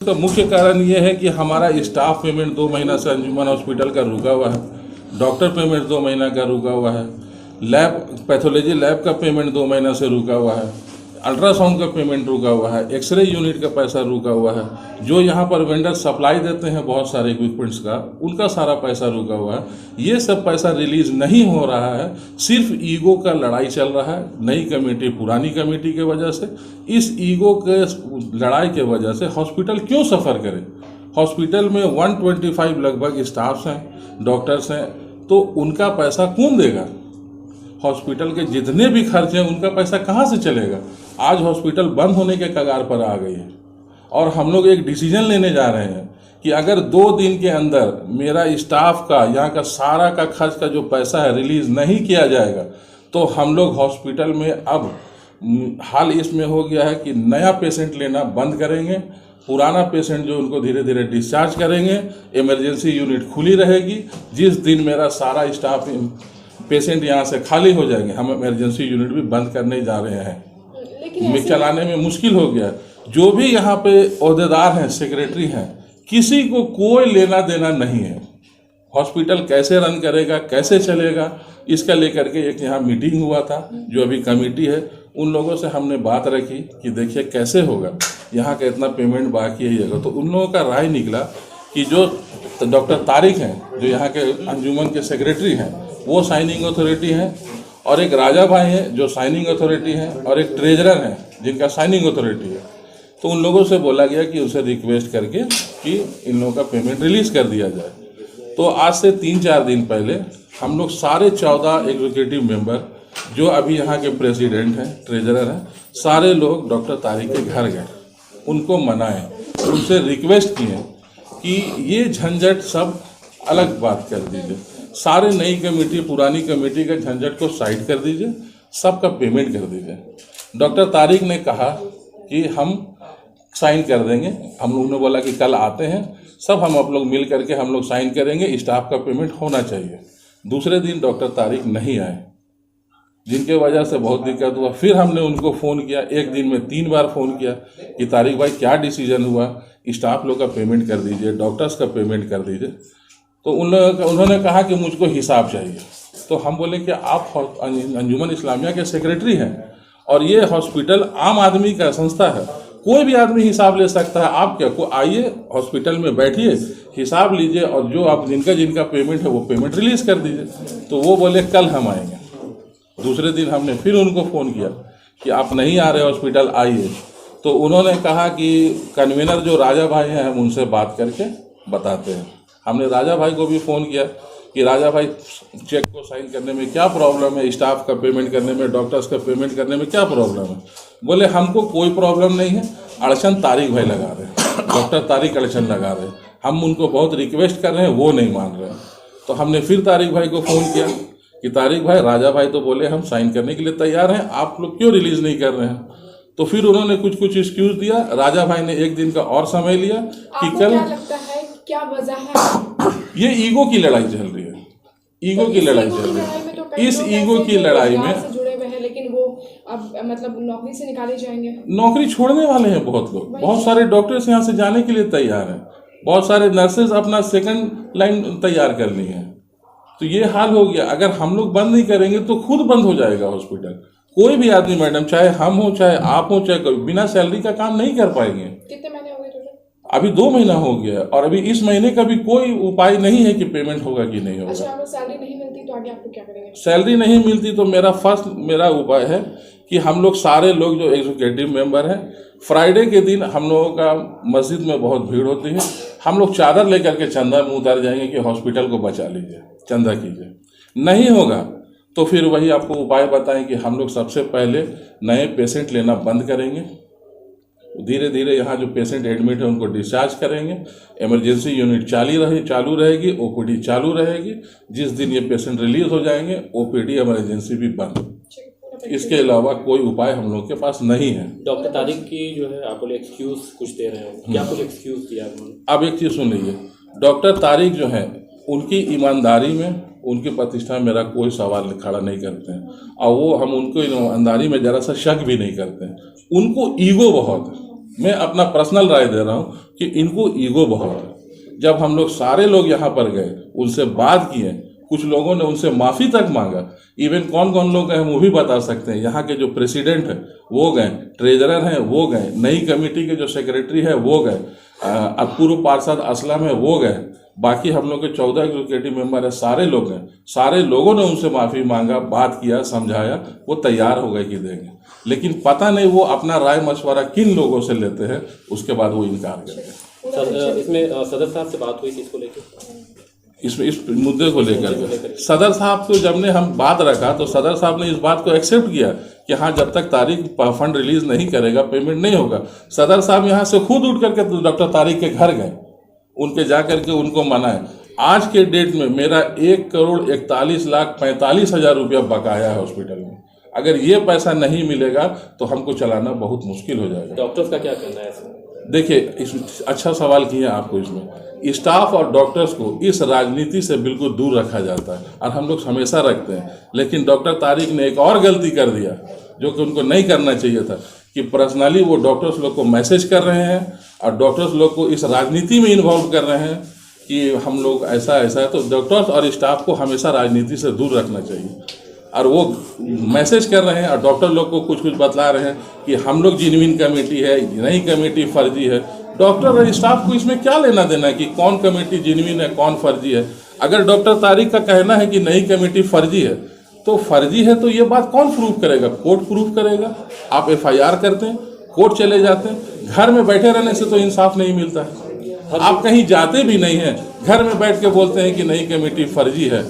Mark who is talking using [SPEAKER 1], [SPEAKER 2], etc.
[SPEAKER 1] इसका मुख्य कारण ये है कि हमारा स्टाफ पेमेंट 2 महीना से अंजुमन हॉस्पिटल का रुका हुआ है, डॉक्टर पेमेंट 2 महीना का रुका हुआ है, लैब पैथोलॉजी लैब का पेमेंट 2 महीना से रुका हुआ है, अल्ट्रासाउंड का पेमेंट रुका हुआ है, एक्सरे यूनिट का पैसा रुका हुआ है, जो यहाँ पर वेंडर सप्लाई देते हैं बहुत सारे इक्विपमेंट्स का, उनका सारा पैसा रुका हुआ है। ये सब पैसा रिलीज़ नहीं हो रहा है, सिर्फ ईगो का लड़ाई चल रहा है, नई कमेटी पुरानी कमेटी के वजह से। इस ईगो के लड़ाई के वजह से हॉस्पिटल क्यों सफ़र करे? हॉस्पिटल में 125 लगभग स्टाफ्स हैं, डॉक्टर्स हैं, तो उनका पैसा कौन देगा? हॉस्पिटल के जितने भी खर्च हैं उनका पैसा कहाँ से चलेगा? आज हॉस्पिटल बंद होने के कगार पर आ गई है और हम लोग एक डिसीजन लेने जा रहे हैं कि अगर 2 दिन के अंदर मेरा स्टाफ का यहाँ का सारा का खर्च का जो पैसा है रिलीज़ नहीं किया जाएगा तो हम लोग हॉस्पिटल में अब हाल इसमें हो गया है कि नया पेशेंट लेना बंद करेंगे, पुराना पेशेंट जो उनको धीरे धीरे डिस्चार्ज करेंगे, इमरजेंसी यूनिट खुली रहेगी। जिस दिन मेरा सारा स्टाफ पेशेंट यहाँ से खाली हो जाएंगे, हम इमरजेंसी यूनिट भी बंद करने जा रहे हैं। लेकिन चलाने में मुश्किल हो गया। जो भी यहाँ पे ओहदेदार हैं, सेक्रेटरी हैं, किसी को कोई लेना देना नहीं है। हॉस्पिटल कैसे रन करेगा, कैसे चलेगा, इसका लेकर के एक यहाँ मीटिंग हुआ था, जो अभी कमेटी है, उन लोगों से हमने बात रखी कि देखिए कैसे होगा, यहाँ का इतना पेमेंट बाकी है ये। तो उन लोगों का राय निकला कि जो डॉक्टर तारिक हैं, जो यहाँ के अंजुमन के सेक्रेटरी हैं, वो साइनिंग अथॉरिटी हैं, और एक राजा भाई हैं जो साइनिंग अथॉरिटी हैं, और एक ट्रेजरर हैं जिनका साइनिंग अथॉरिटी है। तो उन लोगों से बोला गया कि उनसे रिक्वेस्ट करके कि इन लोगों का पेमेंट रिलीज़ कर दिया जाए। तो आज से 3-4 दिन पहले हम लोग सारे 14 एग्जीक्यूटिव मेंबर जो अभी यहाँ के प्रेसिडेंट हैं, ट्रेजरर हैं, सारे लोग डॉक्टर तारिक के घर गए, उनको मनाएं, उनसे रिक्वेस्ट किए कि ये झंझट सब अलग बात कर दीजिए, सारे नई कमेटी पुरानी कमेटी के झंझट को साइड कर दीजिए, सबका पेमेंट कर दीजिए। डॉक्टर तारिक ने कहा कि हम साइन कर देंगे। हम लोगों ने बोला कि कल आते हैं सब, हम आप लोग मिल करके हम लोग साइन करेंगे, स्टाफ का पेमेंट होना चाहिए। दूसरे दिन डॉक्टर तारिक नहीं आए, जिनके वजह से बहुत दिक्कत हुआ। फिर हमने उनको फ़ोन किया, एक दिन में 3 बार फ़ोन किया कि तारिक भाई क्या डिसीजन हुआ, स्टाफ लोग का पेमेंट कर दीजिए, डॉक्टर्स का पेमेंट कर दीजिए। तो उन्होंने कहा कि मुझको हिसाब चाहिए। तो हम बोले कि आप अंजुमन इस्लामिया के सेक्रेटरी हैं और ये हॉस्पिटल आम आदमी का संस्था है, कोई भी आदमी हिसाब ले सकता है। आप क्या को आइए हॉस्पिटल में बैठिए, हिसाब लीजिए और जो आप जिनका पेमेंट है वो पेमेंट रिलीज़ कर दीजिए। तो वो बोले कल हम आएंगे। दूसरे दिन हमने फिर उनको फ़ोन किया कि आप नहीं आ रहे हॉस्पिटल, आइए। तो उन्होंने कहा कि कन्वीनर जो राजा भाई हैं हम उनसे बात करके बताते हैं। हमने राजा भाई को भी फ़ोन किया कि राजा भाई चेक को साइन करने में क्या प्रॉब्लम है, स्टाफ का पेमेंट करने में, डॉक्टर्स का पेमेंट करने में क्या प्रॉब्लम है? बोले हमको कोई प्रॉब्लम नहीं है, अड़चन तारिक भाई लगा रहे हैं, डॉक्टर तारिक अड़चन लगा रहे हैं। हम उनको बहुत रिक्वेस्ट कर रहे हैं, वो नहीं मान रहे हैं। तो हमने फिर तारिक भाई को फ़ोन किया कि तारिक भाई, राजा भाई तो बोले हम साइन करने के लिए तैयार हैं, आप लोग क्यों रिलीज़ नहीं कर रहे हैं? तो फिर उन्होंने कुछ एक्सक्यूज़ दिया। राजा भाई ने एक दिन का और समय लिया कि कल।
[SPEAKER 2] क्या लगता है क्या वजह है?
[SPEAKER 1] ये ईगो की लड़ाई चल रही है, ईगो की लड़ाई चल रही है। इस ईगो की लड़ाई में
[SPEAKER 2] जुड़े हुए हैं, लेकिन वो अब मतलब नौकरी से निकाले जाएंगे,
[SPEAKER 1] नौकरी छोड़ने वाले हैं बहुत लोग। बहुत सारे डॉक्टर्स यहाँ से जाने के लिए तैयार हैं, बहुत सारे नर्सेज अपना सेकंड लाइन तैयार कर ली हैं। तो ये हाल हो गया। अगर हम लोग बंद नहीं करेंगे तो खुद बंद हो जाएगा हॉस्पिटल। कोई भी आदमी मैडम, चाहे हम हो, चाहे आप हो, चाहे कोई, बिना सैलरी का काम नहीं कर पाएंगे।
[SPEAKER 2] कितने महीने हो गए?
[SPEAKER 1] अभी 2 महीना हो गया और अभी इस महीने का भी कोई उपाय नहीं है कि पेमेंट होगा कि नहीं होगा।
[SPEAKER 2] अच्छा, अगर सैलरी नहीं मिलती तो आगे आप लोग क्या करेंगे?
[SPEAKER 1] सैलरी नहीं मिलती तो मेरा उपाय है कि हम लोग सारे लोग जो एग्जीक्यूटिव मेंबर हैं, फ्राइडे के दिन हम लोगों का मस्जिद में बहुत भीड़ होती है, हम लोग चादर लेकर के चंदा में उतर जाएंगे कि हॉस्पिटल को बचा लीजिए, चंदा कीजिए। नहीं होगा तो फिर वही आपको उपाय बताएं कि हम लोग सबसे पहले नए पेशेंट लेना बंद करेंगे, धीरे धीरे यहाँ जो पेशेंट एडमिट है उनको डिस्चार्ज करेंगे, इमरजेंसी यूनिट चालू रहेगी, ओपीडी चालू रहेगी। जिस दिन ये पेशेंट रिलीज हो जाएंगे, ओपीडी इमरजेंसी भी बंद। इसके अलावा कोई उपाय हम लोग के पास नहीं है।
[SPEAKER 3] डॉक्टर तारिक की जो है आप बोले एक्सक्यूज कुछ दे रहे हैं, क्या कुछ एक्सक्यूज दिया उन्होंने?
[SPEAKER 1] अब एक चीज़ सुन लीजिए, डॉक्टर तारिक जो है उनकी ईमानदारी में, उनकी प्रतिष्ठा में मेरा कोई सवाल खड़ा नहीं करते हैं और वो हम उनको ईमानदारी में ज़रा सा शक भी नहीं करते हैं। उनको ईगो बहुत है, मैं अपना पर्सनल राय दे रहा हूँ कि इनको ईगो बहुत है। जब हम लोग सारे लोग यहाँ पर गए, उनसे बात किए, कुछ लोगों ने उनसे माफ़ी तक मांगा। इवन कौन कौन लोग गए हम वो भी बता सकते हैं। यहाँ के जो प्रेसिडेंट है वो गए, ट्रेजरर हैं वो गए, नई कमेटी के जो सेक्रेटरी है वो गए, पूर्व पार्षद असलम है वो गए, बाकी हम लोग के 14 एग्जीक्यूटिव मेंबर है, सारे लोग हैं। सारे लोगों ने उनसे माफ़ी मांगा, बात किया, समझाया, वो तैयार हो गए कि देंगे। लेकिन पता नहीं वो अपना राय मशवरा किन लोगों से लेते हैं, उसके बाद वो इनकार करते हैं।
[SPEAKER 3] इसमें सदर साहब से बात हुई थी इसको लेकर,
[SPEAKER 1] इसमें इस मुद्दे को लेकर सदर साहब को जब ने हम बात रखा तो सदर साहब ने इस बात को एक्सेप्ट किया कि हाँ, जब तक तारिक फंड रिलीज नहीं करेगा पेमेंट नहीं होगा। सदर साहब यहाँ से खुद उठ करके डॉक्टर तारिक के घर गए, उनके जा करके उनको मनाए। आज के डेट में मेरा 1,41,45,000 रुपया बकाया है हॉस्पिटल में। अगर ये पैसा नहीं मिलेगा तो हमको चलाना बहुत मुश्किल हो जाएगा।
[SPEAKER 3] डॉक्टर्स का क्या कहना है इसमें?
[SPEAKER 1] देखिए, अच्छा सवाल किया आपको। इसमें स्टाफ और डॉक्टर्स को इस राजनीति से बिल्कुल दूर रखा जाता है और हम लोग हमेशा रखते हैं। लेकिन डॉक्टर तारिक ने एक और गलती कर दिया जो कि उनको नहीं करना चाहिए था, कि पर्सनली वो डॉक्टर्स लोग को मैसेज कर रहे हैं और डॉक्टर्स लोग को इस राजनीति में इन्वॉल्व कर रहे हैं कि हम लोग ऐसा है। तो डॉक्टर्स और स्टाफ को हमेशा राजनीति से दूर रखना चाहिए। और वो मैसेज कर रहे हैं और डॉक्टर लोग को कुछ बतला रहे हैं कि हम लोग जेन्युइन कमेटी है, नई कमेटी फर्जी है। डॉक्टर और स्टाफ को इसमें क्या लेना देना है कि कौन कमेटी जेन्युइन है, कौन फर्जी है? अगर डॉक्टर तारिक का कहना है कि नई कमेटी फर्जी है तो फर्जी है, तो ये बात कौन प्रूव करेगा? कोर्ट प्रूव करेगा। आप FIR करते हैं, कोर्ट चले जाते हैं। घर में बैठे रहने से तो इंसाफ नहीं मिलता है। आप कहीं जाते भी नहीं हैं, घर में बैठ के बोलते हैं कि नई कमेटी फर्जी है।